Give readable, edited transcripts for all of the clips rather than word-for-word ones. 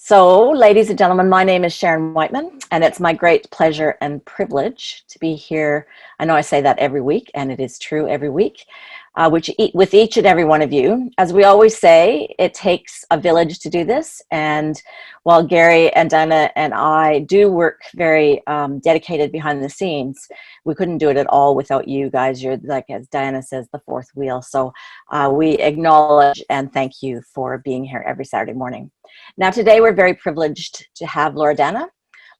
So, ladies and gentlemen, my name is Sharon Whiteman, and it's my great pleasure and privilege to be here. I know I say that every week, and it is true every week, with each and every one of you. As we always say, it takes a village to do this. And while Gary and Diana and I do work very dedicated behind the scenes, we couldn't do it at all without you guys. You're, like as Diana says, the fourth wheel. So we acknowledge and thank you for being here every Saturday morning. Now, today we're very privileged to have Loredana.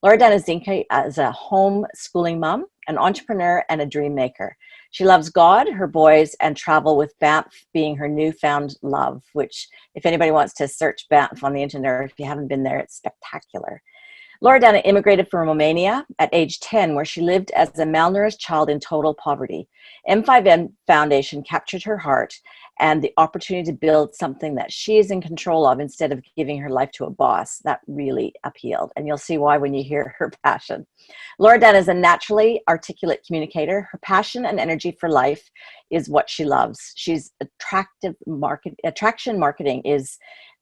Loredana Zinke is a homeschooling mom, an entrepreneur, and a dream maker. She loves God, her boys, and travel, with Banff being her newfound love, which, if anybody wants to search Banff on the internet, or if you haven't been there, it's spectacular. Loredana immigrated from Romania at age 10, where she lived as a malnourished child in total poverty. M5M Foundation captured her heart and the opportunity to build something that she is in control of instead of giving her life to a boss. That really appealed, and you'll see why when you hear her passion. Loredana is a naturally articulate communicator. Her passion and energy for life is what she loves. She's attraction marketing is,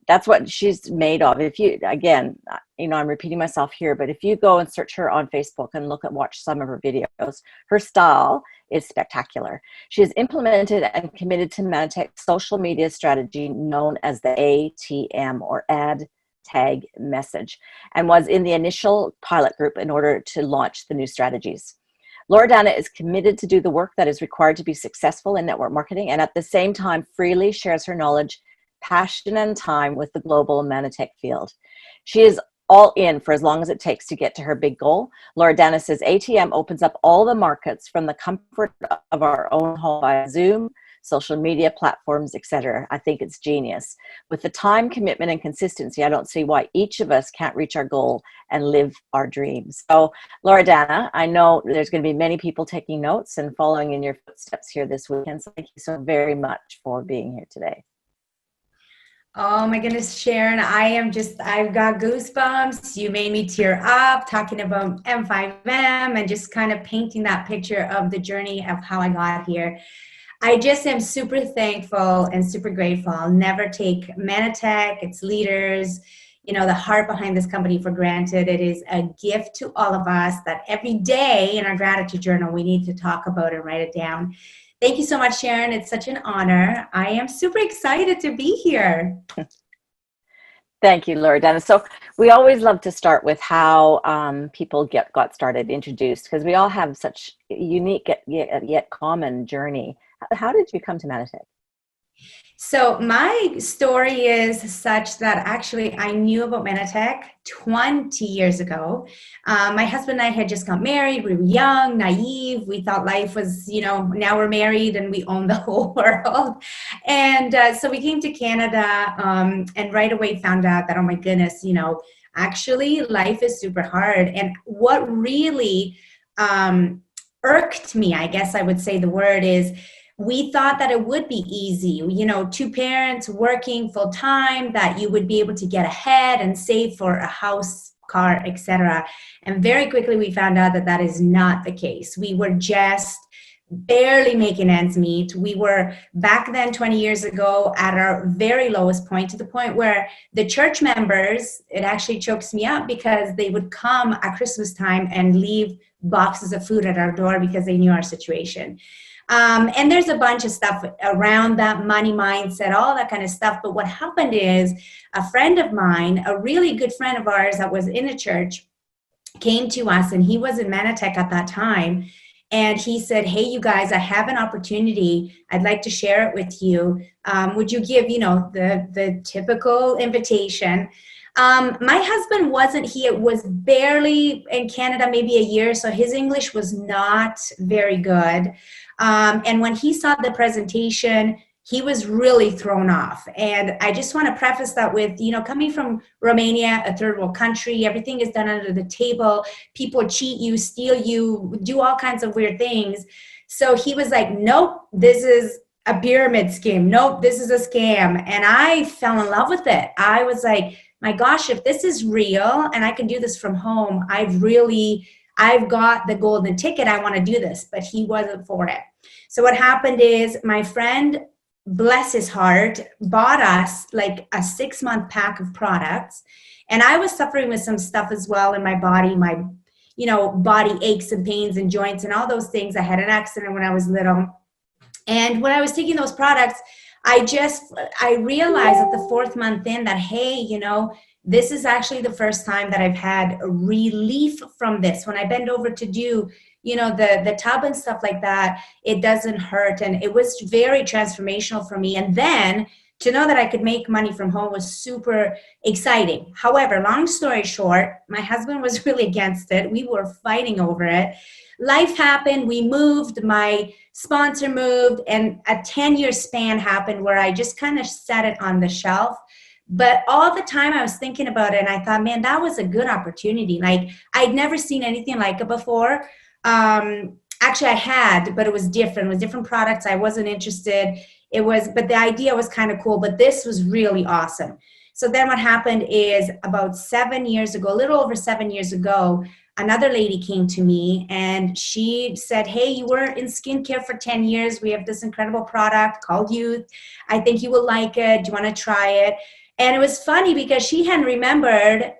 that's what she's made of. If you, again, I'm repeating myself here, but if you go and search her on Facebook and watch some of her videos, her style is spectacular. She has implemented and committed to Manitech's social media strategy known as the ATM, or Ad Tag Message, and was in the initial pilot group in order to launch the new strategies. Loredana is committed to do the work that is required to be successful in network marketing, and at the same time freely shares her knowledge, passion, and time with the global Manitech field. She is all in for as long as it takes to get to her big goal. Loredana says ATM opens up all the markets from the comfort of our own home via Zoom, social media platforms, etc. I think it's genius. With the time, commitment, and consistency, I don't see why each of us can't reach our goal and live our dreams. So, Loredana, I know there's going to be many people taking notes and following in your footsteps here this weekend. So thank you so very much for being here today. Oh my goodness, Sharon, I've got goosebumps. You made me tear up talking about M5M and just kind of painting that picture of the journey of how I got here. I just am super thankful and super grateful. I'll never take Manitech, its leaders, the heart behind this company for granted. It is a gift to all of us that every day in our gratitude journal, we need to talk about and write it down. Thank you so much, Sharon. It's such an honor. I am super excited to be here. Thank you, Loredana. So we always love to start with how people got started, introduced, because we all have such a unique yet common journey. How did you come to Manitech? So my story is such that actually I knew about Manitech 20 years ago. My husband and I had just got married. We were young, naive. We thought life was, now we're married and we own the whole world. And so we came to Canada and right away found out that, oh my goodness, actually life is super hard. And what really irked me, I guess I would say the word is, we thought that it would be easy, two parents working full time, that you would be able to get ahead and save for a house, car, etc. And very quickly we found out that that is not the case. We were just barely making ends meet. We were back then 20 years ago at our very lowest point, to the point where the church members, it actually chokes me up, because they would come at Christmas time and leave boxes of food at our door because they knew our situation. And there's a bunch of stuff around that, money mindset, all that kind of stuff. But what happened is a friend of mine, a really good friend of ours that was in a church, came to us, and he was in Manitech at that time. And he said, hey, you guys, I have an opportunity. I'd like to share it with you. Would you give, the typical invitation? My husband he was barely in Canada, maybe a year. So his English was not very good. And when he saw the presentation, he was really thrown off. And I just want to preface that with, coming from Romania, a third world country, everything is done under the table. People cheat you, steal you, do all kinds of weird things. So he was like, nope, this is a pyramid scheme. Nope, this is a scam. And I fell in love with it. I was like, my gosh, if this is real and I can do this from home, I've got the golden ticket. I want to do this. But he wasn't for it. So what happened is my friend bless his heart, bought us like a 6-month pack of products. And I was suffering with some stuff as well in my body, my, body aches and pains and joints and all those things. I had an accident when I was little. And when I was taking those products, I realized at the 4th month in that, hey, this is actually the first time that I've had relief from this. When I bend over to do, the tub and stuff like that, it doesn't hurt. And it was very transformational for me. And then to know that I could make money from home was super exciting. However, long story short, my husband was really against it. We were fighting over it. Life happened. We moved. My sponsor moved. And a 10-year span happened where I just kind of set it on the shelf. But all the time I was thinking about it, and I thought, man, that was a good opportunity. Like, I'd never seen anything like it before. Actually, I had, but it was different. It was different products. I wasn't interested. But the idea was kind of cool. But this was really awesome. So then what happened is about 7 years ago, a little over 7 years ago, another lady came to me and she said, hey, you were in skincare for 10 years. We have this incredible product called Youth. I think you will like it. Do you want to try it? And it was funny because she hadn't remembered,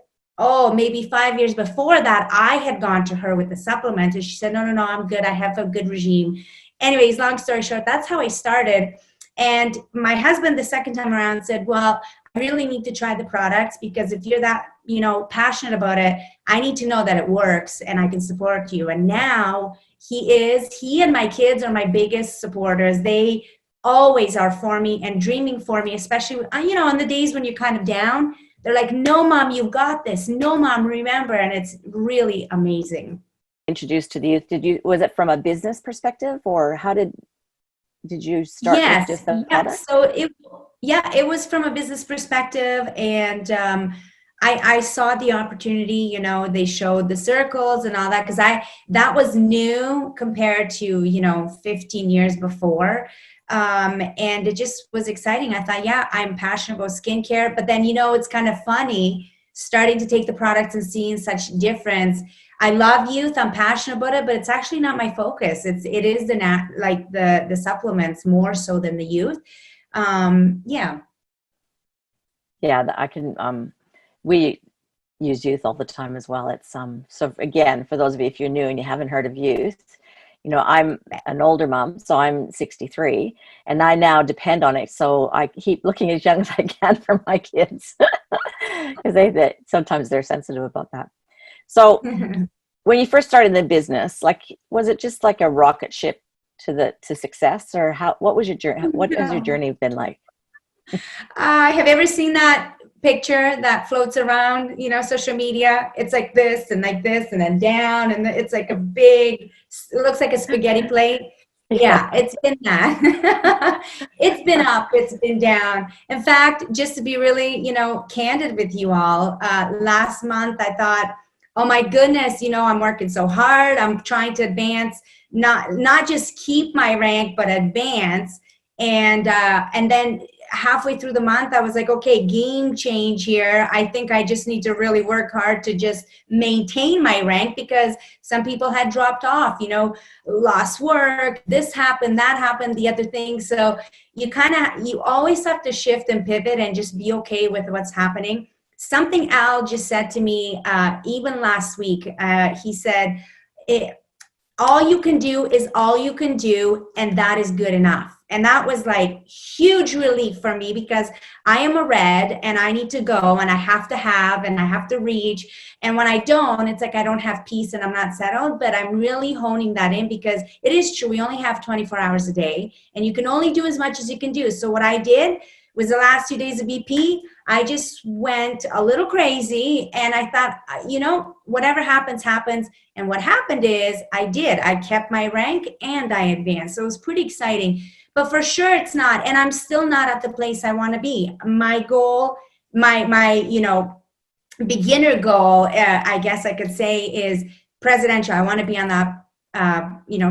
maybe 5 years before that, I had gone to her with the supplement. And she said, no, I'm good. I have a good regime. Anyways, long story short, that's how I started. And my husband, the second time around, said, well, I really need to try the products because if you're that, passionate about it, I need to know that it works and I can support you. And now he and my kids are my biggest supporters. They always are for me and dreaming for me, especially, on the days when you're kind of down. They're like, no, Mom, you've got this. No, Mom, remember. And it's really amazing. Introduced to the youth, was it from a business perspective, or how did you start with just the product? So it was from a business perspective. And I saw the opportunity, they showed the circles and all that, because that was new compared to, 15 years before. And it just was exciting. I thought, I'm passionate about skincare, but then, it's kind of funny starting to take the products and seeing such difference. I love youth. I'm passionate about it, but it's actually not my focus. It is the supplements more so than the youth. Yeah, I can, we use youth all the time as well. It's, so again, for those of you, if you're new and you haven't heard of youth, I'm an older mom, so I'm 63, and I now depend on it. So I keep looking as young as I can for my kids, because they sometimes they're sensitive about that. So when you first started the business, was it just like a rocket ship to success, or what was your journey? What has your journey been like? Have you ever seen that picture that floats around, social media? It's like this and then down, and it's like it looks like a spaghetti plate. Yeah, it's been that. It's been up, it's been down. In fact, just to be really, candid with you all, last month I thought, oh my goodness, I'm working so hard. I'm trying to advance, not just keep my rank, but advance. And then halfway through the month, I was like, okay, game change here. I think I just need to really work hard to just maintain my rank, because some people had dropped off, lost work, this happened, that happened, the other thing. So you always have to shift and pivot and just be okay with what's happening. Something Al just said to me, even last week, he said, all you can do is all you can do, and that is good enough. And that was like huge relief for me, because I am a red and I need to go and I have to reach. And when I don't, it's like I don't have peace and I'm not settled. But I'm really honing that in, because it is true. We only have 24 hours a day and you can only do as much as you can do. So what I did was the last 2 days of BP, I just went a little crazy and I thought, whatever happens, happens. And what happened is I kept my rank and I advanced. So it was pretty exciting. But for sure it's not. And I'm still not at the place I want to be. My goal, my beginner goal, I guess I could say, is presidential. I want to be on that,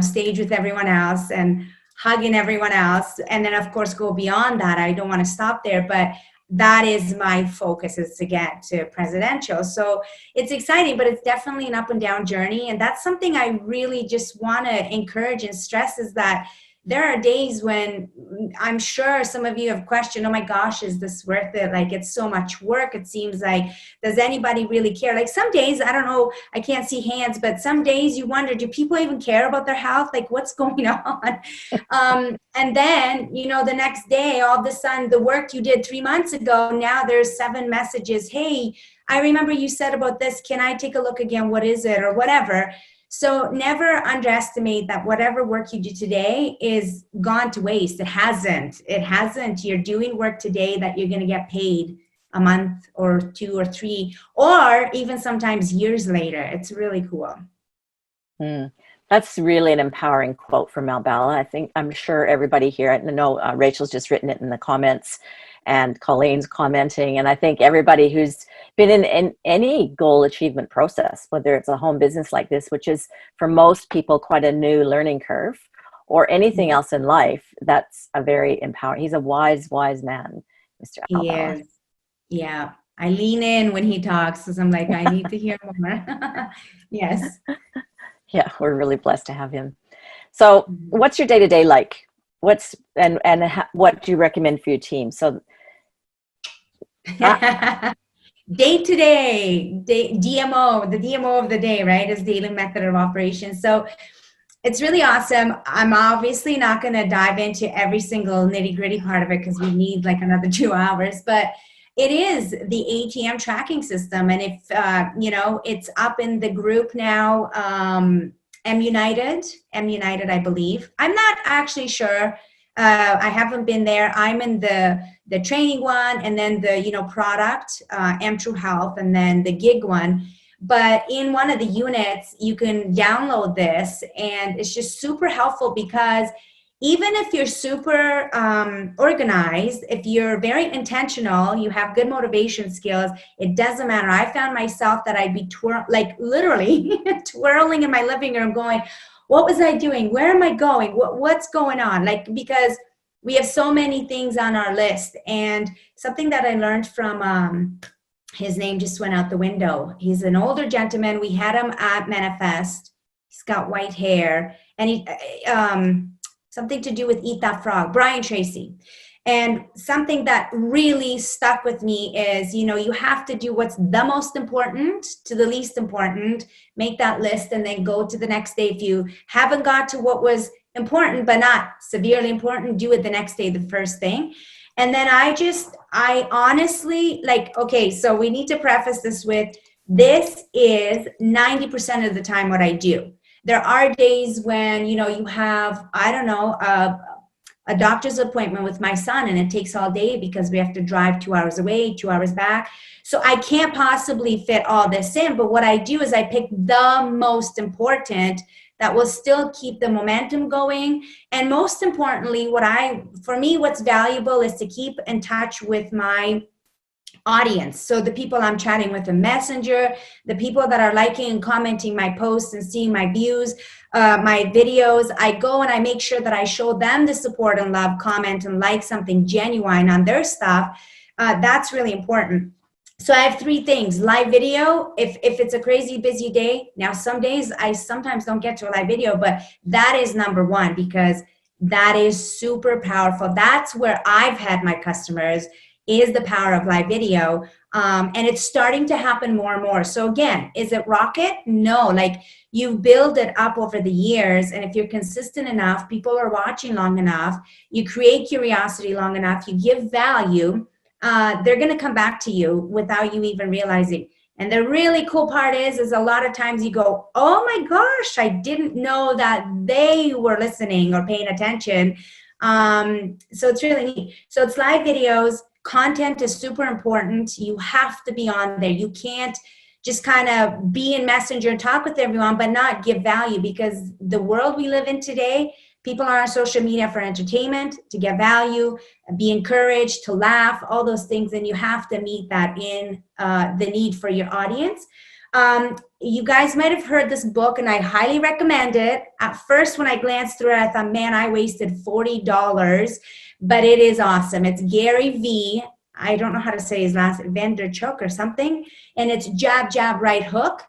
stage with everyone else and hugging everyone else. And then, of course, go beyond that. I don't want to stop there. But that is my focus, is to get to presidential. So it's exciting, but it's definitely an up and down journey. And that's something I really just want to encourage and stress, is that there are days when I'm sure some of you have questioned, oh my gosh, is this worth it? Like, it's so much work. It seems like, does anybody really care? Like some days, I don't know, I can't see hands, but some days you wonder, do people even care about their health? Like, what's going on? And then, you know, the next day, all of a sudden, the work you did 3 months ago, now there's 7 messages. Hey, I remember you said about this. Can I take a look again? What is it? Or whatever. So never underestimate that whatever work you do today is gone to waste. It hasn't. It hasn't. You're doing work today that you're going to get paid a month or 2 or 3, or even sometimes years later. It's really cool. That's really an empowering quote from Malbella. I'm sure everybody here, I know Rachel's just written it in the comments and Colleen's commenting. And I think everybody who's been in any goal achievement process, whether it's a home business like this, which is for most people quite a new learning curve, or anything else in life, that's a very empowering. He's a wise man, Mr. Malbella. He is. Yeah. I lean in when he talks because I'm like, I need to hear more. Yes. Yeah, we're really blessed to have him. So what's your day-to-day like? What do you recommend for your team? So Day to day, DMO, the DMO of the day, right, is daily method of operation. So it's really awesome. I'm obviously not going to dive into every single nitty gritty part of it because we need like another 2 hours, but it is the ATM tracking system. And if, it's up in the group now, M United, I believe. I'm not actually sure. I haven't been there. I'm in the training one, and then the product, M True Health, and then the gig one. But in one of the units, you can download this, and it's just super helpful because even if you're super organized, if you're very intentional, you have good motivation skills, it doesn't matter. I found myself that I'd be literally twirling in my living room going, what was I doing? Where am I going? What's going on? Like, because we have so many things on our list. And something that I learned from, his name just went out the window. He's an older gentleman. We had him at Manifest. He's got white hair, and he, something to do with Eat That Frog, Brian Tracy. And something that really stuck with me is, you have to do what's the most important to the least important, make that list, and then go to the next day. If you haven't got to what was important, but not severely important, do it the next day, the first thing. And then I honestly, okay, so we need to preface this with, this is 90% of the time what I do. There are days when, you have, I don't know, a doctor's appointment with my son, and it takes all day because we have to drive 2 hours away, 2 hours back. So I can't possibly fit all this in. But what I do is I pick the most important that will still keep the momentum going. And most importantly, for me, what's valuable is to keep in touch with my audience. So the people I'm chatting with in Messenger, the people that are liking and commenting my posts and seeing my views, my videos, I go and I make sure that I show them the support and love, comment and like something genuine on their stuff. That's really important. So I have 3 things. Live video, if it's a crazy busy day. Now, some days I sometimes don't get to a live video, but that is number 1 because that is super powerful. That's where I've had my customers, is the power of live video. And it's starting to happen more and more. So again, is it rocket? No, you build it up over the years. And if you're consistent enough, people are watching long enough, you create curiosity long enough, you give value, they're going to come back to you without you even realizing. And the really cool part is a lot of times you go, oh my gosh, I didn't know that they were listening or paying attention. So it's really neat. So it's live videos. Content is super important. You have to be on there. You can't just kind of be in Messenger and talk with everyone, but not give value, because the world we live in today, people are on social media for entertainment, to get value, be encouraged, to laugh, all those things. And you have to meet that in the need for your audience. You guys might have heard this book, and I highly recommend it. At first, when I glanced through it, I thought, man, I wasted $40, but it is awesome. It's Gary V. I don't know how to say his last name, Vanderchuk or something. And it's jab, jab, right hook.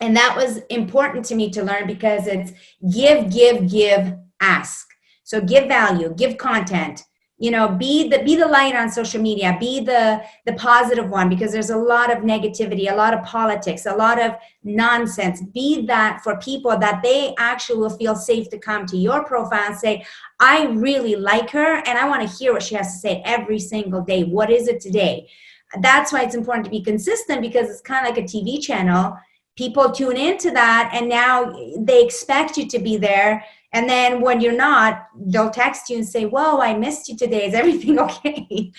And that was important to me to learn because it's give, give, give, ask. So give value, give content, be the light on social media, be the positive one, because there's a lot of negativity, a lot of politics, a lot of nonsense. Be that for people, that they actually will feel safe to come to your profile and say, I really like her and I want to hear what she has to say every single day. What is it today? That's why it's important to be consistent, because it's kind of like a TV channel. People tune into that and now they expect you to be there. And then when you're not, they'll text you and say, whoa, I missed you today. Is everything okay?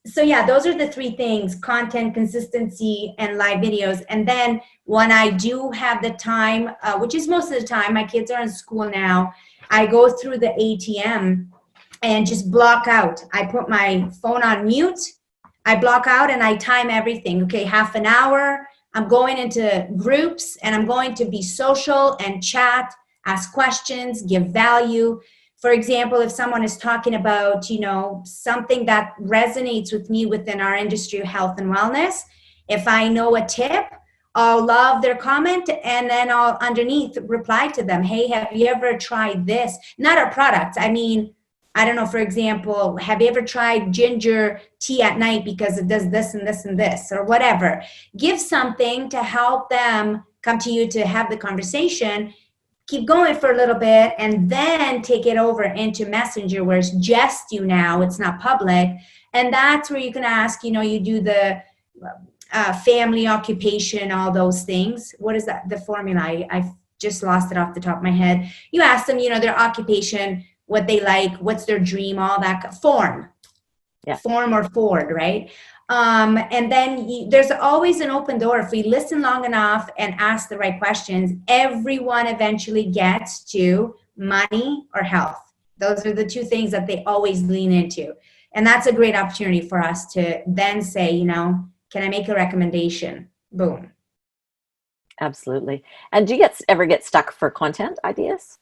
So yeah, those are the three things: content, consistency, and live videos. And then when I do have the time, which is most of the time, my kids are in school now, I go through the ATM and just block out. I put my phone on mute. I block out and I time everything. Okay, half an hour. I'm going into groups and I'm going to be social and chat, ask questions, give value. For example, if someone is talking about, something that resonates with me within our industry of health and wellness, if I know a tip, I'll love their comment and then I'll underneath reply to them. Hey, have you ever tried this? Not our products. I mean, I don't know, for example, have you ever tried ginger tea at night because it does this and this and this, or whatever? Give something to help them come to you to have the conversation. Keep going for a little bit and then take it over into Messenger, where it's just you now, it's not public. And that's where you can ask, you do the family, occupation, all those things. What is that? The formula? I've just lost it off the top of my head. You ask them, their occupation, what they like, what's their dream, all that form. Yeah. Form or Ford, right? And then there's always an open door. If we listen long enough and ask the right questions, everyone eventually gets to money or health. Those are the two things that they always lean into. And that's a great opportunity for us to then say, can I make a recommendation? Boom. Absolutely. And do you ever get stuck for content ideas?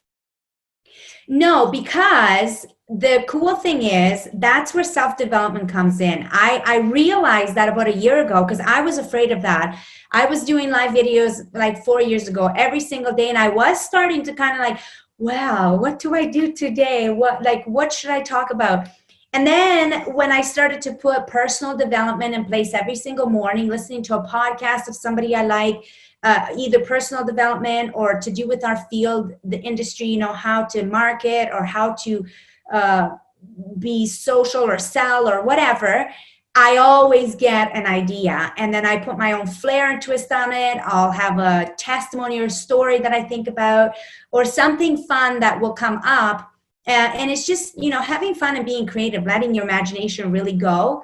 No, because the cool thing is that's where self-development comes in. I realized that about a year ago, because I was afraid of that. I was doing live videos like 4 years ago every single day, and I was starting to kind of like, wow, what do I do today? What should I talk about? And then when I started to put personal development in place every single morning, listening to a podcast of somebody I like, either personal development or to do with our field, the industry, how to market or how to be social or sell or whatever, I always get an idea. And then I put my own flair and twist on it. I'll have a testimony or story that I think about, or something fun that will come up. And it's just, having fun and being creative, letting your imagination really go.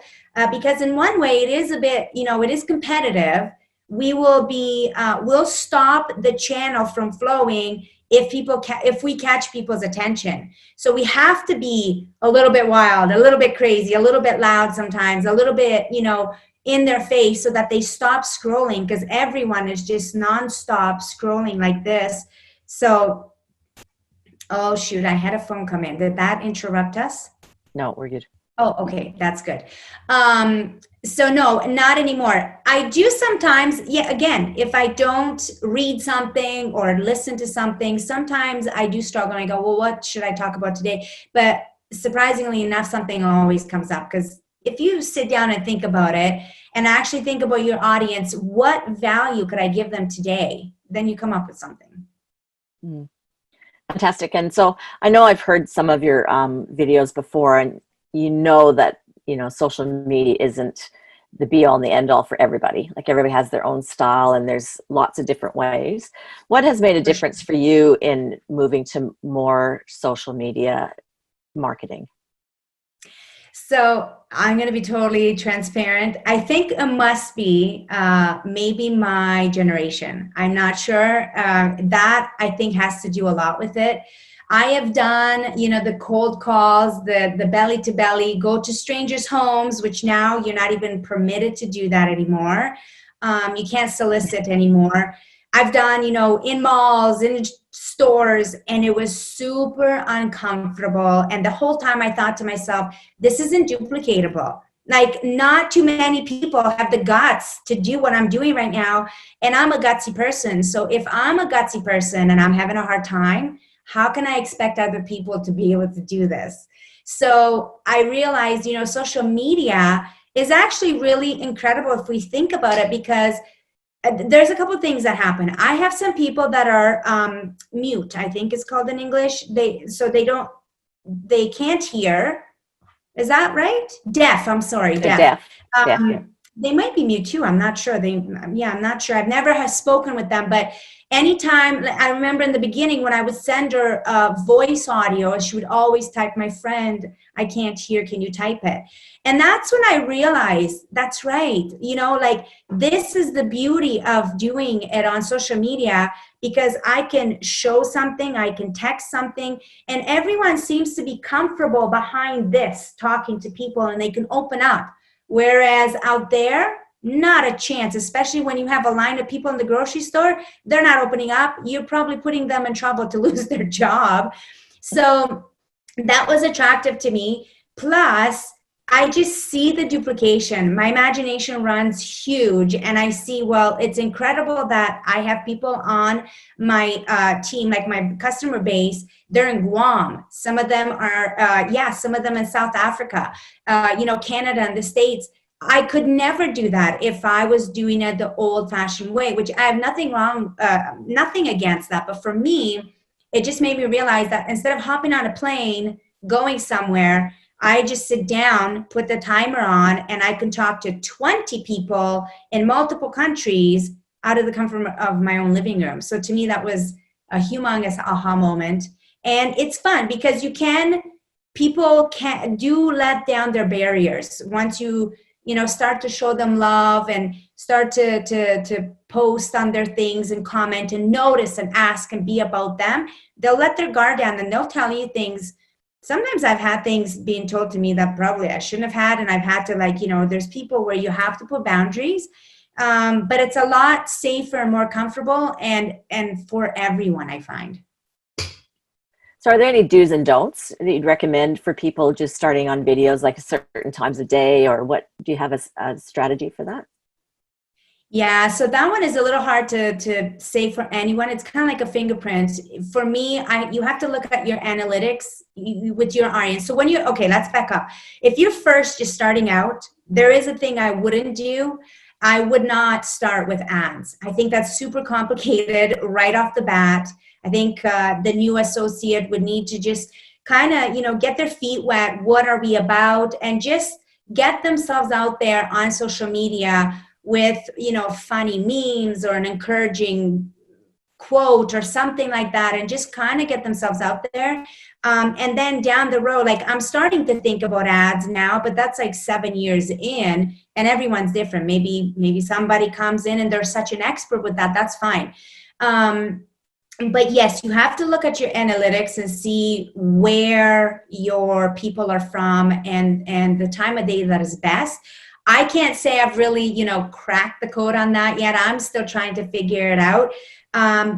Because in one way, it is a bit, it is competitive. We will be, we'll stop the channel from flowing if we catch people's attention. So we have to be a little bit wild, a little bit crazy, a little bit loud sometimes, a little bit, in their face, so that they stop scrolling, because everyone is just nonstop scrolling like this. So, oh shoot, I had a phone come in. Did that interrupt us? No, we're good. Oh, okay, that's good. So no, not anymore. I do sometimes, again, if I don't read something or listen to something, sometimes I do struggle and I go, well, what should I talk about today? But surprisingly enough, something always comes up, because if you sit down and think about it and actually think about your audience, what value could I give them today? Then you come up with something. Fantastic. And so I know I've heard some of your videos before, and that social media isn't the be all and the end all for everybody. Like, everybody has their own style and there's lots of different ways. What has made a difference for you in moving to more social media marketing? So I'm going to be totally transparent. I think it must be maybe my generation. I'm not sure. That I think has to do a lot with it. I have done, the cold calls, the belly to belly, go to strangers' homes, which now you're not even permitted to do that anymore. You can't solicit anymore. I've done, in malls, in stores, and it was super uncomfortable. And the whole time I thought to myself, this isn't duplicatable. Like, not too many people have the guts to do what I'm doing right now. And I'm a gutsy person. So if I'm a gutsy person and I'm having a hard time, How can I expect other people to be able to do this? So I realized, social media is actually really incredible if we think about it, because there's a couple of things that happen. I have some people that are mute, I think it's called in English. They can't hear. Is that right? Deaf. I'm sorry, They're deaf. deaf. Deaf, yeah. They might be mute too. I'm not sure. I'm not sure. I've never spoken with them, but anytime, I remember in the beginning when I would send her voice audio, she would always type, "My friend, I can't hear. Can you type it?" And that's when I realized, that's right. Like, this is the beauty of doing it on social media, because I can show something, I can text something, and everyone seems to be comfortable behind this, talking to people, and they can open up. Whereas out there, not a chance, especially when you have a line of people in the grocery store, they're not opening up. You're probably putting them in trouble to lose their job. So that was attractive to me. Plus, I just see the duplication. My imagination runs huge, and I see, well, it's incredible that I have people on my team, like my customer base. They're in Guam. Some of them are, some of them in South Africa, Canada and the States. I could never do that if I was doing it the old-fashioned way, which I have nothing against that. But for me, it just made me realize that instead of hopping on a plane, going somewhere, I just sit down, put the timer on, and I can talk to 20 people in multiple countries out of the comfort of my own living room. So to me, that was a humongous aha moment. And it's fun because people can let down their barriers once you start to show them love and start to post on their things and comment and notice and ask and be about them. They'll let their guard down and they'll tell you things. Sometimes I've had things being told to me that probably I shouldn't have had. And I've had to there's people where you have to put boundaries, but it's a lot safer and more comfortable and for everyone, I find. So are there any do's and don'ts that you'd recommend for people just starting on videos, like certain times a day, or what? Do you have a strategy for that? Yeah, so that one is a little hard to say for anyone. It's kind of like a fingerprint. For me, you have to look at your analytics with your audience. So let's back up. If you're first just starting out, there is a thing I wouldn't do. I would not start with ads. I think that's super complicated right off the bat. I think the new associate would need to just kind of, get their feet wet. What are we about? And just get themselves out there on social media with, funny memes or an encouraging quote or something like that, and just kind of get themselves out there. And then down the road, like, I'm starting to think about ads now, but that's like 7 years in, and everyone's different. Maybe somebody comes in and they're such an expert with that. That's fine. But yes, you have to look at your analytics and see where your people are from and the time of day that is best. I can't say I've really, cracked the code on that yet. I'm still trying to figure it out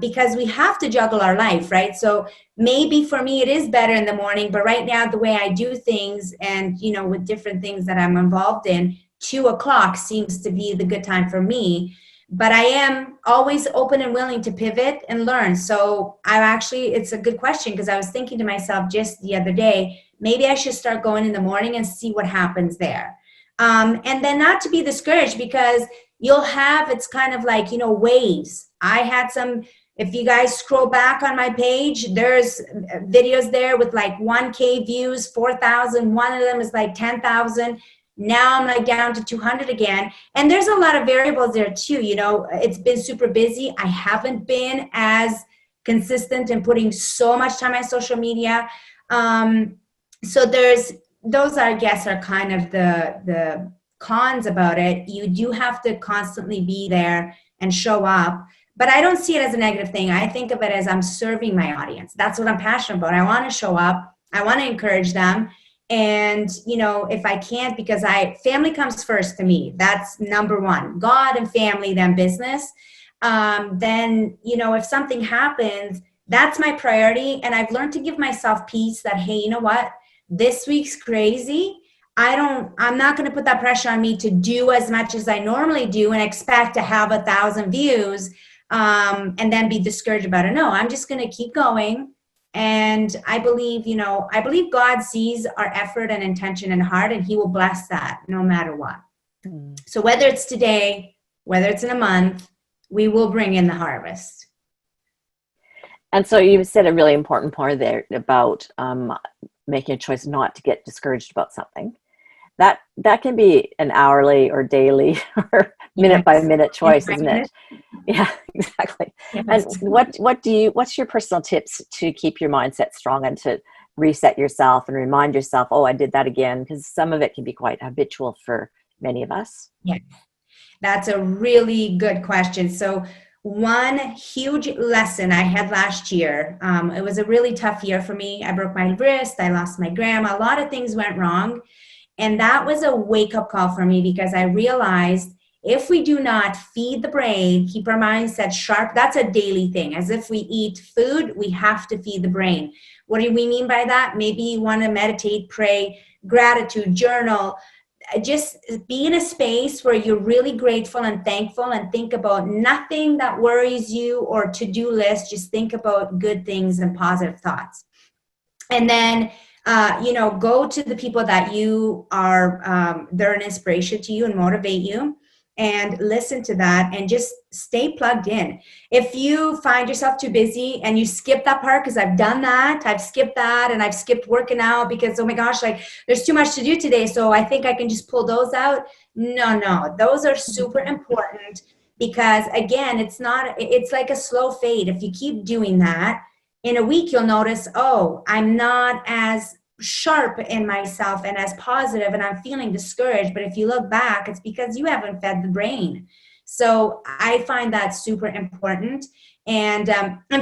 because we have to juggle our life, right? So maybe for me it is better in the morning, but right now the way I do things and, with different things that I'm involved in, 2:00 seems to be the good time for me. But I am always open and willing to pivot and learn. So it's a good question, because I was thinking to myself just the other day, maybe I should start going in the morning and see what happens there. And then not to be discouraged, because it's kind of like, waves. I had if you guys scroll back on my page, there's videos there with like 1K views, 4,000. One of them is like 10,000. Now I'm like down to 200 again. And there's a lot of variables there too. It's been super busy. I haven't been as consistent in putting so much time on social media. So those, I guess, are kind of the cons about it. You do have to constantly be there and show up. But I don't see it as a negative thing. I think of it as I'm serving my audience. That's what I'm passionate about. I want to show up. I want to encourage them. And, if I can't, because family comes first to me, that's number one. God and family, then business. Then, if something happens, that's my priority. And I've learned to give myself peace that, hey, you know what? This week's crazy. I'm not going to put that pressure on me to do as much as I normally do and expect to have 1,000 views and then be discouraged about it. No, I'm just going to keep going. And I believe, I believe God sees our effort and intention and heart, and he will bless that no matter what. Mm. So whether it's today, whether it's in a month, we will bring in the harvest. And so you said a really important part there about making a choice not to get discouraged about something. That can be an hourly or daily or minute by Yes. minute choice, isn't it? Yeah, exactly. And Yes. what's your personal tips to keep your mindset strong and to reset yourself and remind yourself, oh, I did that again? Because some of it can be quite habitual for many of us. Yeah, that's a really good question. So one huge lesson I had last year, it was a really tough year for me. I broke my wrist, I lost my grandma, a lot of things went wrong. And that was a wake-up call for me, because I realized if we do not feed the brain, keep our mindset sharp, that's a daily thing. As if we eat food, we have to feed the brain. What do we mean by that? Maybe you want to meditate, pray, gratitude, journal, just be in a space where you're really grateful and thankful, and think about nothing that worries you or to-do list. Just think about good things and positive thoughts. And then go to the people that you are, they're an inspiration to you and motivate you, and listen to that and just stay plugged in. If you find yourself too busy and you skip that part, because I've done that, I've skipped that, and I've skipped working out because, oh my gosh, like there's too much to do today, so I think I can just pull those out. No, those are super important, because again, it's like a slow fade. If you keep doing that, in a week, you'll notice, oh, I'm not as sharp in myself and as positive, and I'm feeling discouraged. But if you look back, it's because you haven't fed the brain. So I find that super important. And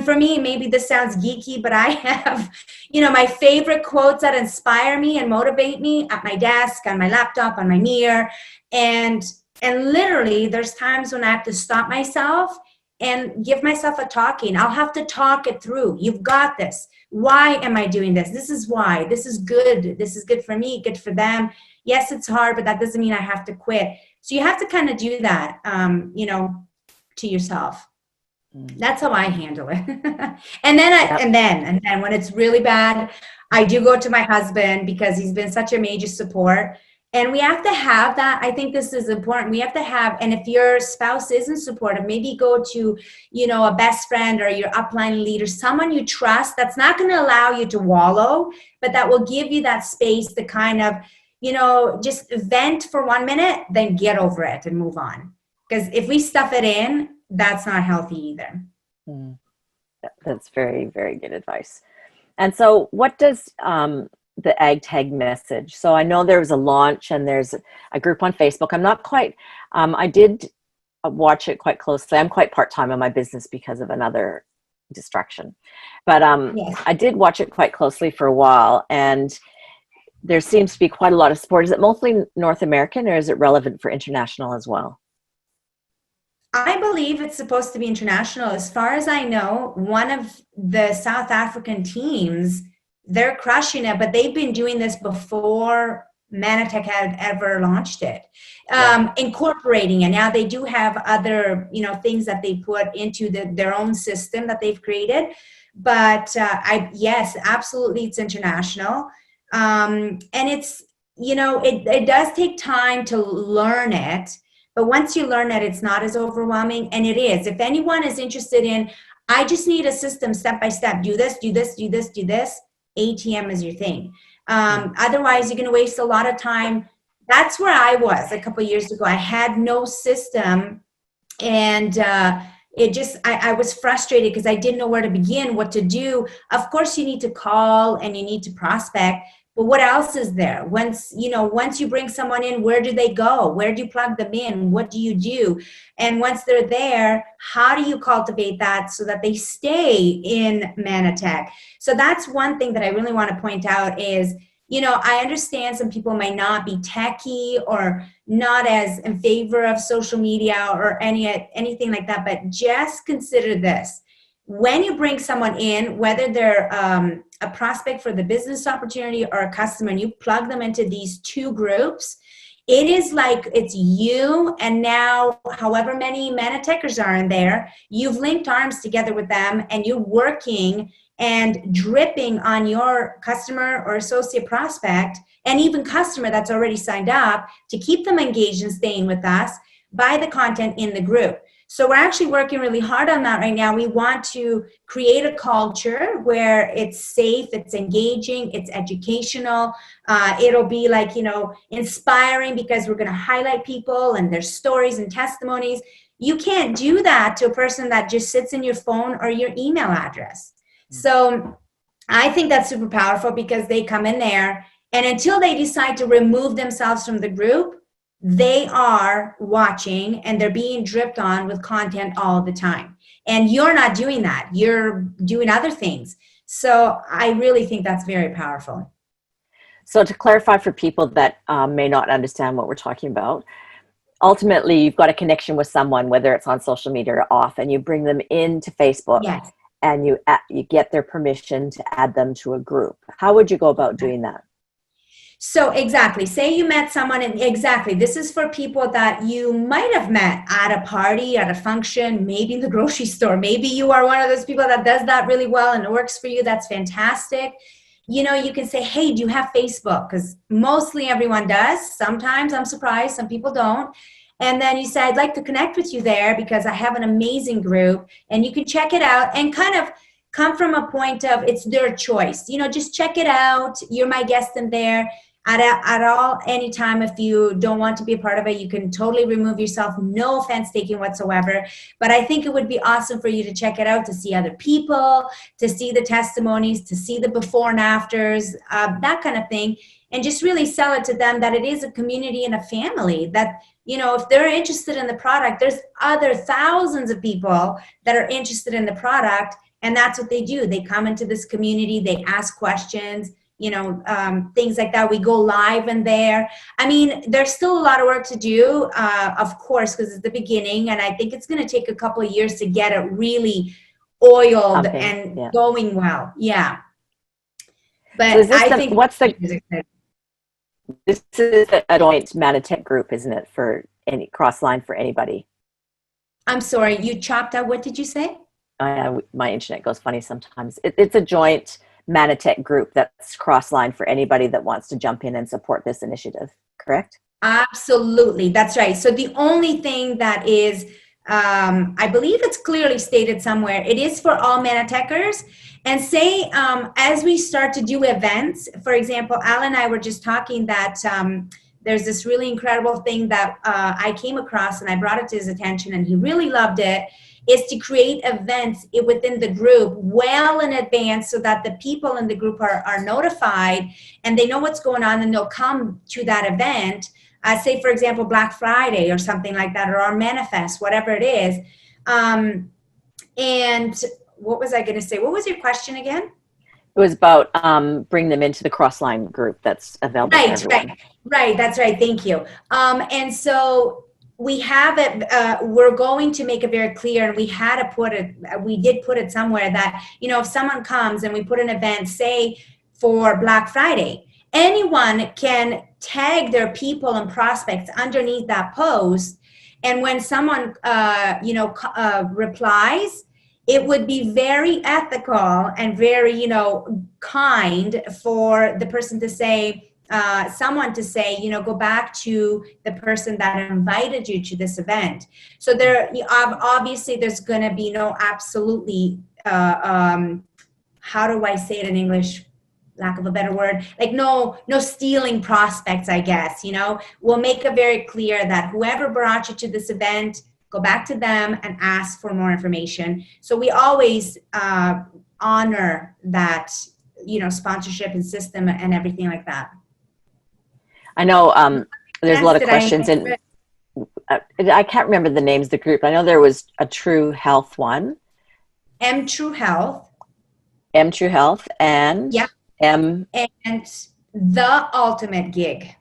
for me, maybe this sounds geeky, but I have, my favorite quotes that inspire me and motivate me at my desk, on my laptop, on my mirror. And literally, there's times when I have to stop myself and give myself a talking. I'll have to talk it through. You've got this. Why am I doing this? This is why. This is good. This is good for me, good for them. Yes, it's hard, but that doesn't mean I have to quit. So you have to kind of do that, to yourself. That's how I handle it. and then when it's really bad, I do go to my husband, because he's been such a major support. And we have to have that. I think this is important. We have to have, and if your spouse isn't supportive, maybe go to, a best friend or your upline leader, someone you trust that's not going to allow you to wallow, but that will give you that space to kind of, just vent for 1 minute, then get over it and move on. Because if we stuff it in, that's not healthy either. That's very, very good advice. And so what does the Ag Tag message? So I know there was a launch and there's a group on Facebook. I'm not quite, I did watch it quite closely. I'm quite part-time in my business because of another distraction. But Yes. I did watch it quite closely for a while, and there seems to be quite a lot of support. Is it mostly North American, or is it relevant for international as well? I believe it's supposed to be international. As far as I know, one of the South African teams, they're crushing it, but they've been doing this before Manatech had ever launched it, incorporating it. Now they do have other, things that they put into their own system that they've created. But yes, absolutely, it's international. And it's, it does take time to learn it. But once you learn that, it's not as overwhelming. And it is. If anyone is interested in, I just need a system step by step, do this, do this, do this, do this, ATM is your thing. Otherwise, you're going to waste a lot of time. That's where I was a couple of years ago. I had no system, and I was frustrated because I didn't know where to begin, what to do. Of course, you need to call and you need to prospect. But what else is there? Once you bring someone in, where do they go? Where do you plug them in? What do you do? And once they're there, how do you cultivate that so that they stay in Manatech? So that's one thing that I really want to point out is, I understand some people might not be techie or not as in favor of social media or anything like that, but just consider this. When you bring someone in, whether they're a prospect for the business opportunity or a customer, and you plug them into these two groups, it is like it's you and now however many Manatechers are in there, you've linked arms together with them and you're working and dripping on your customer or associate prospect, and even customer that's already signed up, to keep them engaged and staying with us by the content in the group. So we're actually working really hard on that right now. We want to create a culture where it's safe, it's engaging, it's educational. It'll be like, inspiring, because we're going to highlight people and their stories and testimonies. You can't do that to a person that just sits in your phone or your email address. So I think that's super powerful, because they come in there, and until they decide to remove themselves from the group, they are watching and they're being dripped on with content all the time. And you're not doing that. You're doing other things. So I really think that's very powerful. So to clarify for people that may not understand what we're talking about, ultimately you've got a connection with someone, whether it's on social media or off, and you bring them into Facebook. Yes. And you get their permission to add them to a group. How would you go about doing that? So exactly, say you met someone, and exactly, this is for people that you might have met at a party, at a function, maybe in the grocery store. Maybe you are one of those people that does that really well and it works for you. That's fantastic. You can say, hey, do you have Facebook? Because mostly everyone does. Sometimes I'm surprised, some people don't. And then you say, I'd like to connect with you there because I have an amazing group, and you can check it out and kind of come from a point of it's their choice. Just check it out. You're my guest in there. At all, anytime, if you don't want to be a part of it, you can totally remove yourself. No offense taken whatsoever. But I think it would be awesome for you to check it out, to see other people, to see the testimonies, to see the before and afters, that kind of thing. And just really sell it to them that it is a community and a family, that, if they're interested in the product, there's other thousands of people that are interested in the product. And that's what they do. They come into this community, they ask questions, things like that. We go live in there. I mean, there's still a lot of work to do, of course, because it's the beginning. And I think it's going to take a couple of years to get it really oiled and going well. Yeah. But so I think this is a joint Manatech group, isn't it, for any cross-line for anybody? I'm sorry, you chopped out. What did you say? My internet goes funny sometimes. It's a joint Manatech group that's cross-line for anybody that wants to jump in and support this initiative, correct? Absolutely, that's right. So the only thing that is, I believe it's clearly stated somewhere, it is for all Manatechers. And say, as we start to do events, for example, Al and I were just talking that there's this really incredible thing that I came across, and I brought it to his attention, and he really loved it, is to create events within the group well in advance, so that the people in the group are notified and they know what's going on, and they'll come to that event. Say, for example, Black Friday or something like that, or our manifest, whatever it is. And what was I going to say? What was your question again? It was about bring them into the cross-line group that's available to everyone. Right. That's right. Thank you. And so we have it, we're going to make it very clear, and we did put it somewhere that, if someone comes and we put an event, say for Black Friday, anyone can tag their people and prospects underneath that post. And when someone, replies, it would be very ethical and very, kind for the person to say, someone to say, go back to the person that invited you to this event. So there, obviously, there's going to be no absolutely, how do I say it in English? Lack of a better word, like no stealing prospects, I guess. We'll make it very clear that whoever brought you to this event, go back to them and ask for more information. So we always honor that, sponsorship and system and everything like that. I know there's a lot of questions, and I can't remember the names of the group. I know there was a True Health one. M True Health, and yeah. And The Ultimate Gig.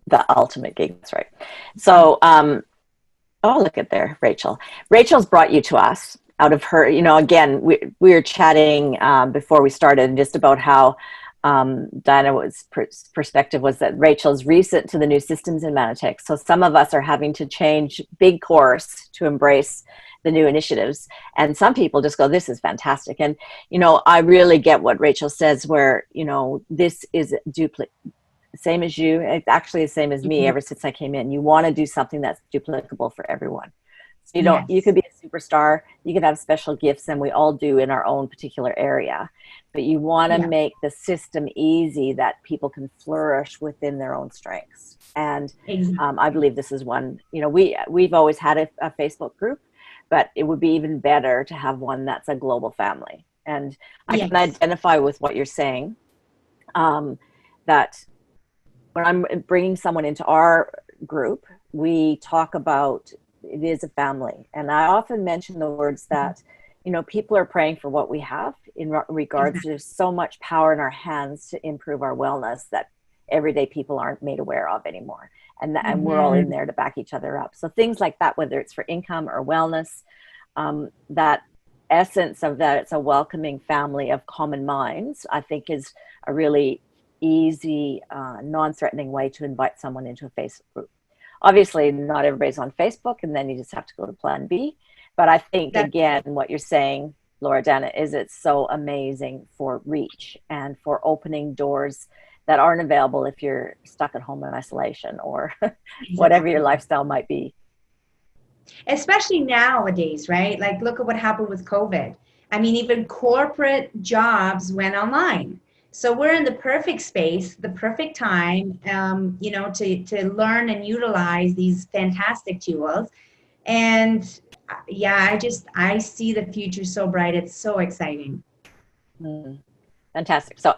The Ultimate Gig, that's right. So, oh, look at there, Rachel. Rachel's brought you to us out of her, again, we were chatting before we started just about how Diana's perspective was that Rachel's recent to the new systems in Manatech. So some of us are having to change big course to embrace the new initiatives. And some people just go, this is fantastic. And, I really get what Rachel says, where, this is same as you. It's actually the same as me ever since I came in. You want to do something that's duplicable for everyone. So you could be a superstar, you could have special gifts, and we all do in our own particular area. But you want to make the system easy that people can flourish within their own strengths. And I believe this is one, we've always had a Facebook group, but it would be even better to have one that's a global family. And I can identify with what you're saying, that when I'm bringing someone into our group, we talk about it is a family. And I often mention the words that, people are praying for what we have in regards to so much power in our hands to improve our wellness that everyday people aren't made aware of anymore. And we're all in there to back each other up. So things like that, whether it's for income or wellness, that essence of that, it's a welcoming family of common minds, I think is a really easy, non-threatening way to invite someone into a Facebook group. Obviously, not everybody's on Facebook, and then you just have to go to plan B. But I think, again, what you're saying, Laura Dana, is it's so amazing for reach and for opening doors that aren't available if you're stuck at home in isolation or whatever your lifestyle might be. Especially nowadays, right? Like, look at what happened with COVID. I mean, even corporate jobs went online. So we're in the perfect space, the perfect time, to learn and utilize these fantastic tools. And I see the future so bright. It's so exciting. Fantastic. So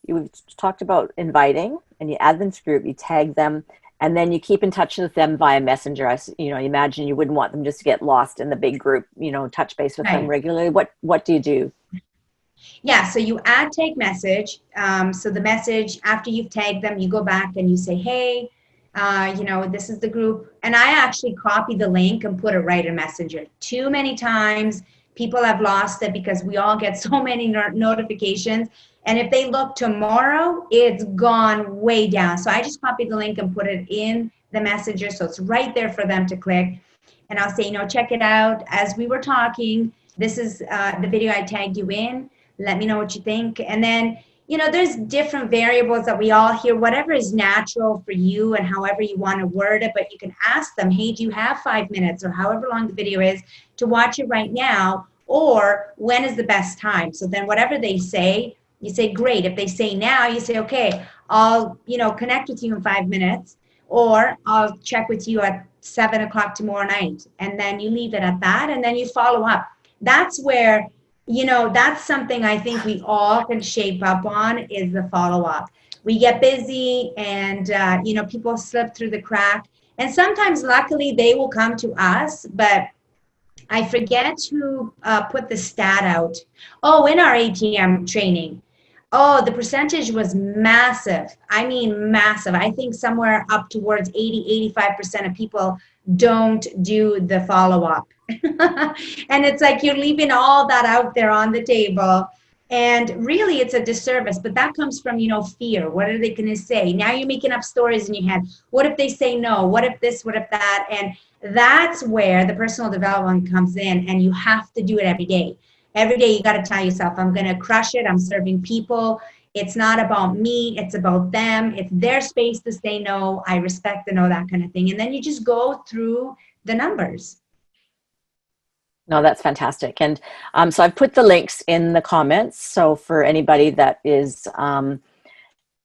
we've talked about inviting, and you add them to group, you tag them, and then you keep in touch with them via Messenger. Imagine you wouldn't want them just to get lost in the big group, touch base with them regularly. What do you do? Yeah, so you add tag message. So the message, after you've tagged them, you go back and you say, hey, this is the group. And I actually copy the link and put it right in Messenger. Too many times people have lost it because we all get so many notifications. And if they look tomorrow, it's gone way down. So I just copy the link and put it in the Messenger. So it's right there for them to click. And I'll say, check it out. As we were talking, this is the video I tagged you in. Let me know what you think. And then, there's different variables that we all hear, whatever is natural for you and however you want to word it. But you can ask them, hey, do you have 5 minutes or however long the video is to watch it right now? Or when is the best time? So then whatever they say, you say, great. If they say now, you say, okay, I'll, connect with you in 5 minutes, or I'll check with you at 7 o'clock tomorrow night. And then you leave it at that. And then you follow up. That's where, that's something I think we all can shape up on, is the follow-up. We get busy and, people slip through the crack. And sometimes, luckily, they will come to us. But I forget to put the stat out. Oh, in our ATM training. Oh, the percentage was massive. I mean, massive. I think somewhere up towards 85% of people don't do the follow-up. And it's like you're leaving all that out there on the table. And really, it's a disservice. But that comes from, fear. What are they going to say? Now you're making up stories in your head. What if they say no? What if this? What if that? And that's where the personal development comes in. And you have to do it every day. Every day you got to tell yourself, I'm going to crush it. I'm serving people. It's not about me. It's about them. It's their space to say no. I respect the no, that kind of thing. And then you just go through the numbers. No, that's fantastic. And so I've put the links in the comments. So for anybody that is on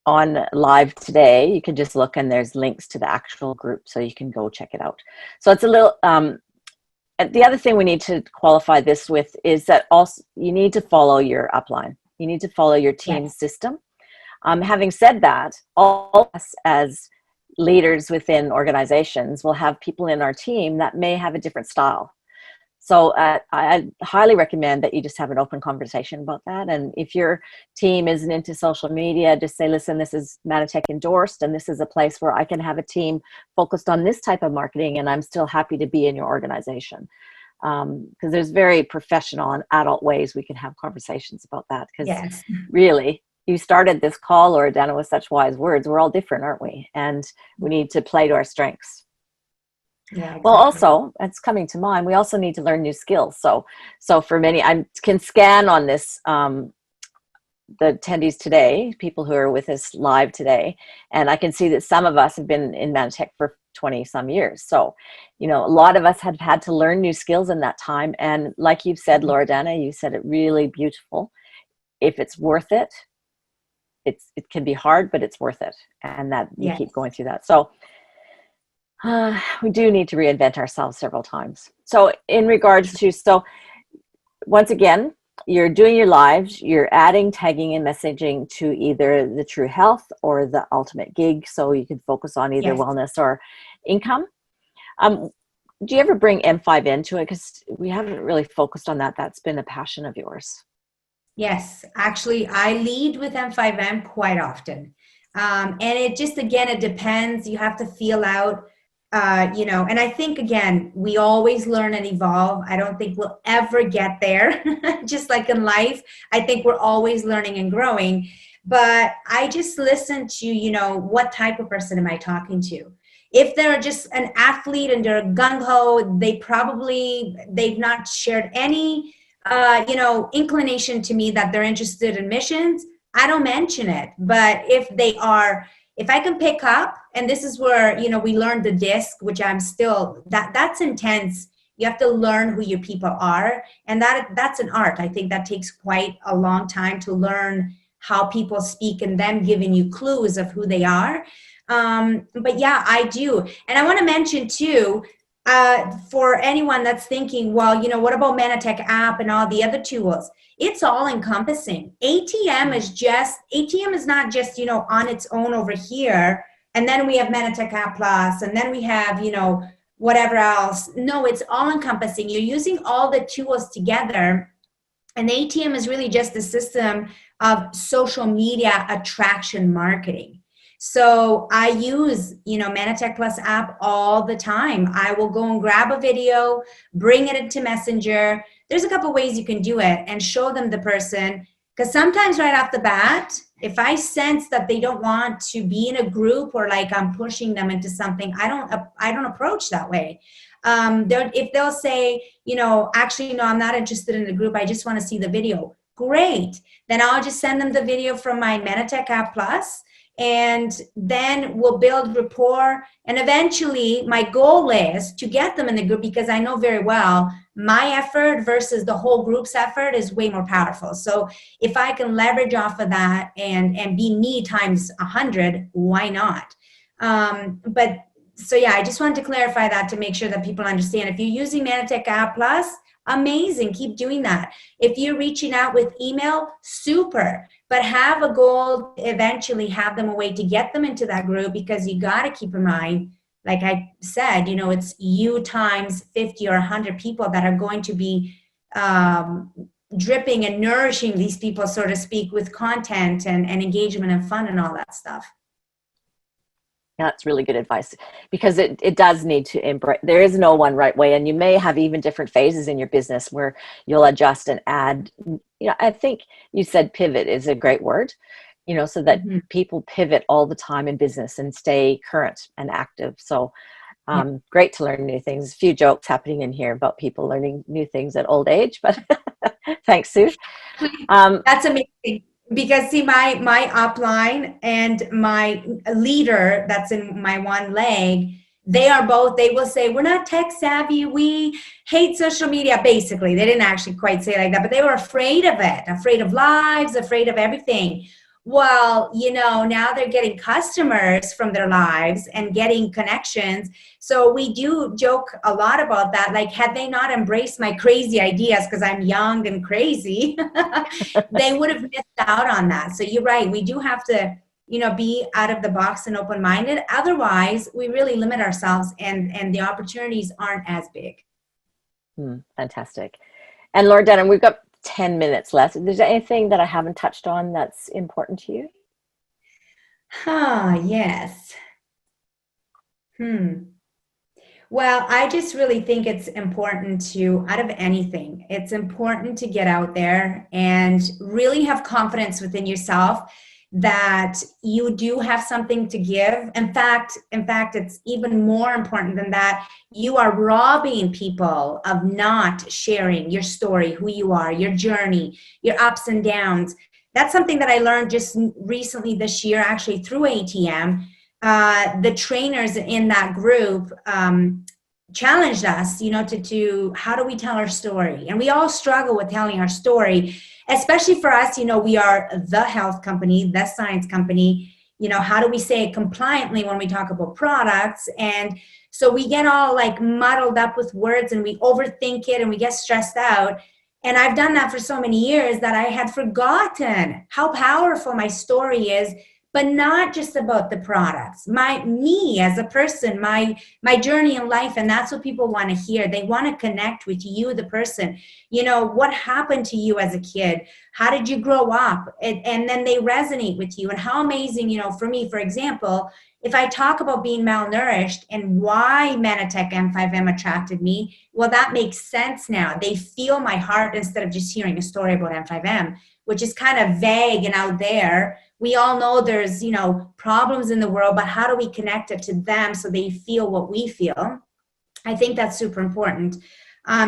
live today, you can just look and there's links to the actual group so you can go check it out. So it's a little... the other thing we need to qualify this with is that also you need to follow your upline. You need to follow your team system. Having said that, all of us as leaders within organizations will have people in our team that may have a different style. So I highly recommend that you just have an open conversation about that. And if your team isn't into social media, just say, listen, this is Manatech endorsed, and this is a place where I can have a team focused on this type of marketing, and I'm still happy to be in your organization. Because there's very professional and adult ways we can have conversations about that. Because really, you started this call, Laura Dana, with such wise words. We're all different, aren't we? And we need to play to our strengths. Yeah, Well, exactly. also, it's coming to mind, we also need to learn new skills. So for many, I can scan on this, the attendees today, people who are with us live today, and I can see that some of us have been in Manitech for 20 some years. So, a lot of us have had to learn new skills in that time. And like you've said, Laura Dana, you said it really beautiful. If it's worth it, it can be hard, but it's worth it. And that you keep Yes. going through that. So we do need to reinvent ourselves several times. So in regards to, once again, you're doing your lives, you're adding tagging and messaging to either the True Health or the Ultimate Gig, so you can focus on either Yes. wellness or income. Do you ever bring M5 into it? Because we haven't really focused on that. That's been a passion of yours. Yes, actually, I lead with M5M quite often. And it just, again, it depends. You have to feel out, and I think, again, we always learn and evolve. I don't think we'll ever get there, just like in life. I think we're always learning and growing. But I just listen to, what type of person am I talking to? If they're just an athlete and they're gung-ho, they've not shared any inclination to me that they're interested in missions, I don't mention it. But if I can pick up, and this is where, we learned the disc, which I'm still, that's intense. You have to learn who your people are. And that's an art. I think that takes quite a long time to learn how people speak and them giving you clues of who they are. But yeah, I do. And I want to mention too, for anyone that's thinking, well, what about Manitech app and all the other tools? It's all encompassing. ATM is not just, on its own over here. And then we have Manitech app plus, and then we have, whatever else. No, it's all encompassing. You're using all the tools together. And ATM is really just a system of social media attraction marketing. So I use, Manitech Plus app all the time. I will go and grab a video, bring it into Messenger. There's a couple ways you can do it and show them the person. Because sometimes right off the bat, if I sense that they don't want to be in a group or like I'm pushing them into something, I don't approach that way. If they'll say, actually, no, I'm not interested in the group. I just want to see the video. Great. Then I'll just send them the video from my Manitech app plus. And then we'll build rapport. And eventually, my goal is to get them in the group, because I know very well my effort versus the whole group's effort is way more powerful. So if I can leverage off of that and be me times 100, why not? But so yeah, I just wanted to clarify that to make sure that people understand. If you're using Manitech App Plus, amazing, keep doing that. If you're reaching out with email, super. But have a goal to eventually have them a way to get them into that group, because you got to keep in mind, like I said, it's you times 50 or 100 people that are going to be dripping and nourishing these people, so to speak, with content and engagement and fun and all that stuff. Yeah, that's really good advice, because it does need to embrace. There is no one right way, and you may have even different phases in your business where you'll adjust and add. I think you said pivot is a great word, so that people pivot all the time in business and stay current and active. So great to learn new things. A few jokes happening in here about people learning new things at old age, but thanks, Sue. That's amazing. Because see, my upline and my leader that's in my one leg, they will say, we're not tech savvy, we hate social media. Basically, they didn't actually quite say it like that, but they were afraid of it, afraid of lives, afraid of everything. Well, now they're getting customers from their lives and getting connections. So we do joke a lot about that. Like, had they not embraced my crazy ideas, because I'm young and crazy, they would have missed out on that. So you're right. We do have to, be out of the box and open-minded. Otherwise, we really limit ourselves, and the opportunities aren't as big. Fantastic. And Laura Denham, we've got 10 minutes left. Is there anything that I haven't touched on that's important to you? Yes. Well, I just really think it's important to, out of anything, it's important to get out there and really have confidence within yourself. that you do have something to give. In fact, it's even more important than that. You are robbing people of not sharing your story, who you are, your journey, your ups and downs. That's something that I learned just recently this year, actually through ATM. The trainers in that group challenged us, to how do we tell our story? And we all struggle with telling our story, especially for us. We are the health company, the science company. How do we say it compliantly when we talk about products? And so we get all like muddled up with words, and we overthink it, and we get stressed out. And I've done that for so many years that I had forgotten how powerful my story is, but not just about the products, me as a person, my journey in life. And that's what people want to hear. They want to connect with you, the person. What happened to you as a kid? How did you grow up? And then they resonate with you. And how amazing, for me, for example, if I talk about being malnourished and why Manatech M5M attracted me, well, that makes sense now. They feel my heart instead of just hearing a story about M5M, which is kind of vague and out there. We all know there's, problems in the world, but how do we connect it to them so they feel what we feel? I think that's super important.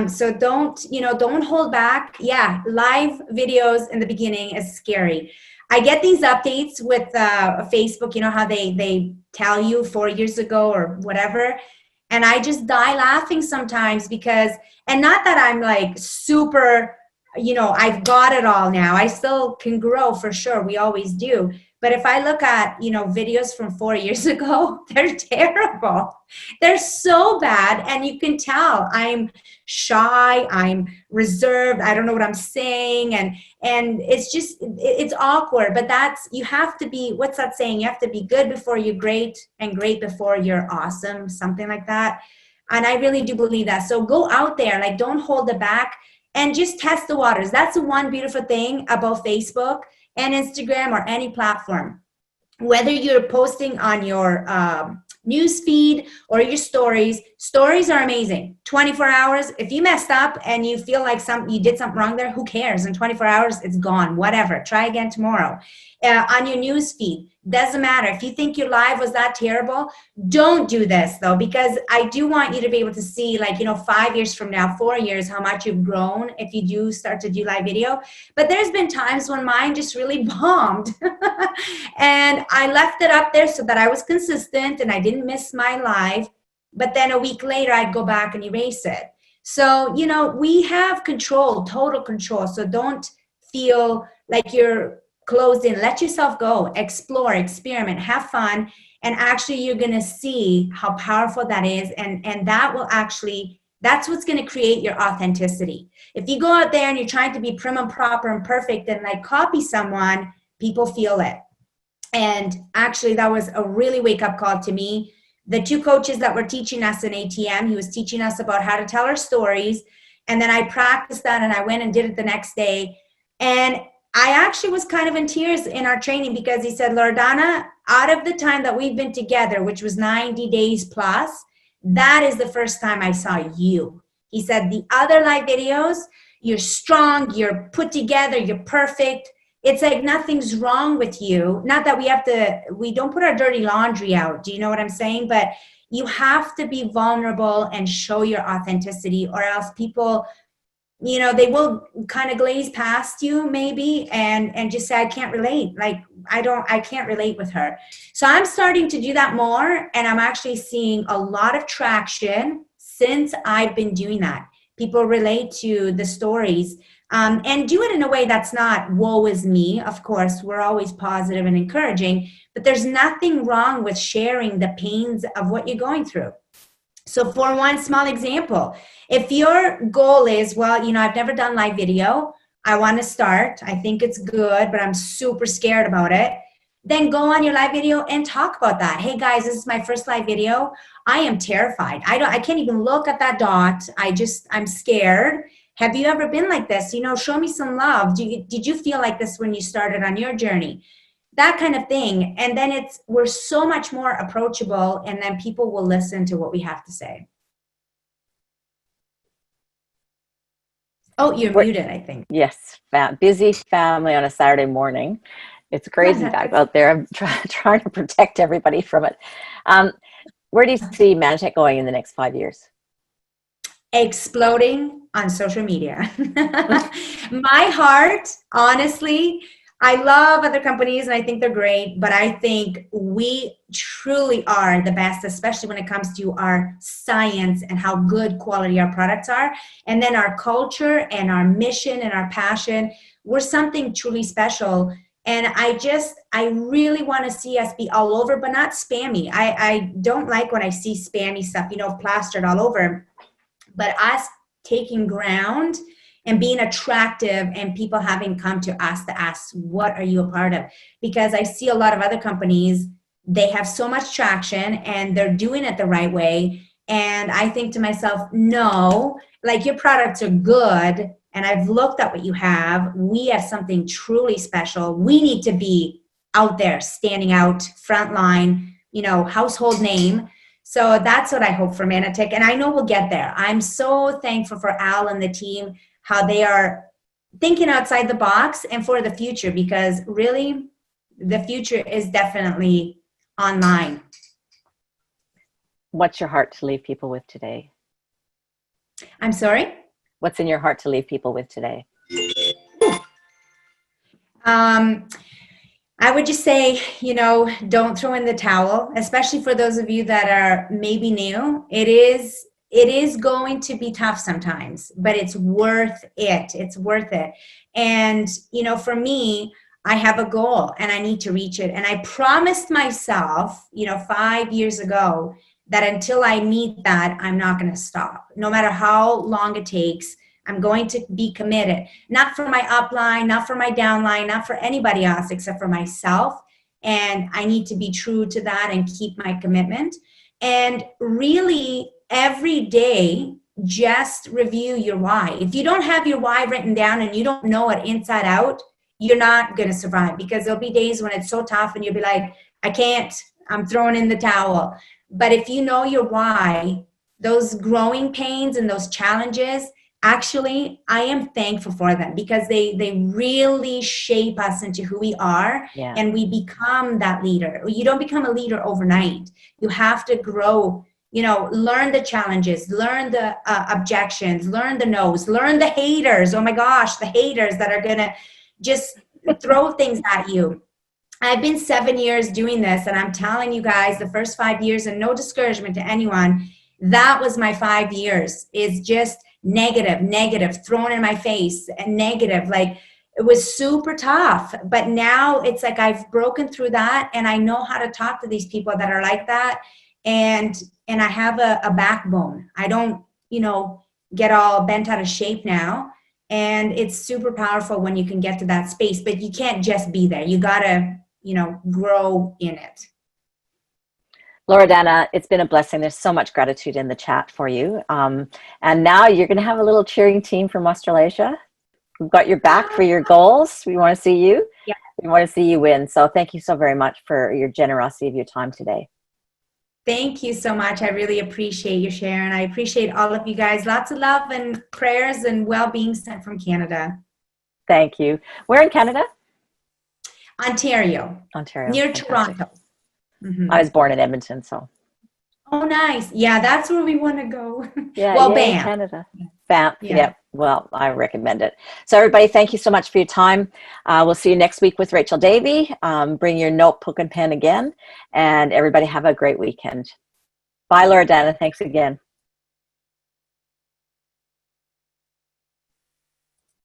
So don't hold back. Yeah, live videos in the beginning is scary. I get these updates with Facebook, how they tell you 4 years ago or whatever. And I just die laughing sometimes and not that I'm like super, I've got it all now. I still can grow for sure. We always do. But if I look at, videos from 4 years ago, they're terrible. They're so bad. And you can tell I'm shy, I'm reserved, I don't know what I'm saying. And it's awkward. But you have to be, what's that saying? You have to be good before you're great and great before you're awesome, something like that. And I really do believe that. So go out there, like don't hold it back and just test the waters. That's the one beautiful thing about Facebook and Instagram or any platform. Whether you're posting on your news feed or your stories are amazing. 24 hours, if you messed up and you feel like you did something wrong there, who cares? In 24 hours, it's gone. Whatever. Try again tomorrow. On your news feed, doesn't matter. If you think your live was that terrible, don't do this though, because I do want you to be able to see 5 years from now, 4 years, how much you've grown if you do start to do live video. But there's been times when mine just really bombed and I left it up there so that I was consistent and I didn't miss my live. But then a week later, I'd go back and erase it. So, we have control, total control. So don't feel like you're closed in. Let yourself go, explore, experiment, have fun. And actually, you're going to see how powerful that is. And that will actually, that's what's going to create your authenticity. If you go out there and you're trying to be prim and proper and perfect and copy someone, people feel it. And actually, that was a really wake-up call to me. The two coaches that were teaching us in ATM, he was teaching us about how to tell our stories. And then I practiced that and I went and did it the next day. And I actually was kind of in tears in our training because he said, Loredana, out of the time that we've been together, which was 90 days plus, that is the first time I saw you. He said, the other live videos, you're strong, you're put together, you're perfect. It's like nothing's wrong with you. Not that we don't put our dirty laundry out. Do you know what I'm saying? But you have to be vulnerable and show your authenticity, or else people, they will kind of glaze past you maybe and just say, I can't relate. I can't relate with her. So I'm starting to do that more. And I'm actually seeing a lot of traction since I've been doing that. People relate to the stories. And do it in a way that's not woe is me. Of course, we're always positive and encouraging, but there's nothing wrong with sharing the pains of what you're going through. So for one small example, if your goal is, I've never done live video, I want to start, I think it's good, but I'm super scared about it, then go on your live video and talk about that. Hey guys, this is my first live video. I am terrified. I can't even look at that dot. I'm scared. Have you ever been like this? Show me some love. Did you feel like this when you started on your journey? That kind of thing. And then we're so much more approachable, and then people will listen to what we have to say. Oh, you're muted, I think. Yes, busy family on a Saturday morning. It's crazy back out there. I'm trying to protect everybody from it. Where do you see Manatech going in the next 5 years? Exploding on social media. My heart, honestly, I love other companies and I think they're great, but I think we truly are the best, especially when it comes to our science and how good quality our products are. And then our culture and our mission and our passion, we're something truly special. And I really want to see us be all over, but not spammy. I don't like when I see spammy stuff, plastered all over. But us taking ground and being attractive and people having come to us to ask, what are you a part of? Because I see a lot of other companies, they have so much traction and they're doing it the right way. And I think to myself, no, like your products are good. And I've looked at what you have. We have something truly special. We need to be out there, standing out, front line, household name. So that's what I hope for Manatech. And I know we'll get there. I'm so thankful for Al and the team, how they are thinking outside the box and for the future, because really the future is definitely online. What's your heart to leave people with today? I'm sorry? What's in your heart to leave people with today? I would just say, don't throw in the towel, especially for those of you that are maybe new. It is going to be tough sometimes, but it's worth it. It's worth it. And, for me, I have a goal and I need to reach it. And I promised myself, 5 years ago, that until I meet that, I'm not going to stop. No matter how long it takes, I'm going to be committed, not for my upline, not for my downline, not for anybody else except for myself. And I need to be true to that and keep my commitment. And really, every day, just review your why. If you don't have your why written down and you don't know it inside out, you're not going to survive, because there'll be days when it's so tough and you'll be like, I can't, I'm throwing in the towel. But if you know your why, those growing pains and those challenges, actually, I am thankful for them, because they really shape us into who we are. Yeah. And we become that leader. You don't become a leader overnight. You have to grow, learn the challenges, learn the objections, learn the no's, learn the haters. Oh my gosh, the haters that are going to just throw things at you. I've been 7 years doing this, and I'm telling you guys, the first 5 years, and no discouragement to anyone, that was my 5 years, is just negative, thrown in my face, and negative. Like, it was super tough. But now it's like I've broken through that, and I know how to talk to these people that are like that. And I have a backbone. I don't, get all bent out of shape now. And it's super powerful when you can get to that space. But you can't just be there. You got to, grow in it. Loredana, it's been a blessing. There's so much gratitude in the chat for you. And now you're going to have a little cheering team from Australasia. We've got your back for your goals. We want to see you. Yeah. We want to see you win. So thank you so very much for your generosity of your time today. Thank you so much. I really appreciate you, Sharon. I appreciate all of you guys. Lots of love and prayers and well-being sent from Canada. Thank you. Where in Canada? Ontario. Near Fantastic. Toronto. Mm-hmm. I was born in Edmonton, so. Oh, nice. Yeah, that's where we want to go. Yeah, well, yay, Banff. Canada. Banff, Yeah. Yep. Well, I recommend it. So everybody, thank you so much for your time. We'll see you next week with Rachel Davey. Bring your notebook and pen again. And everybody have a great weekend. Bye, Loredana. Thanks again.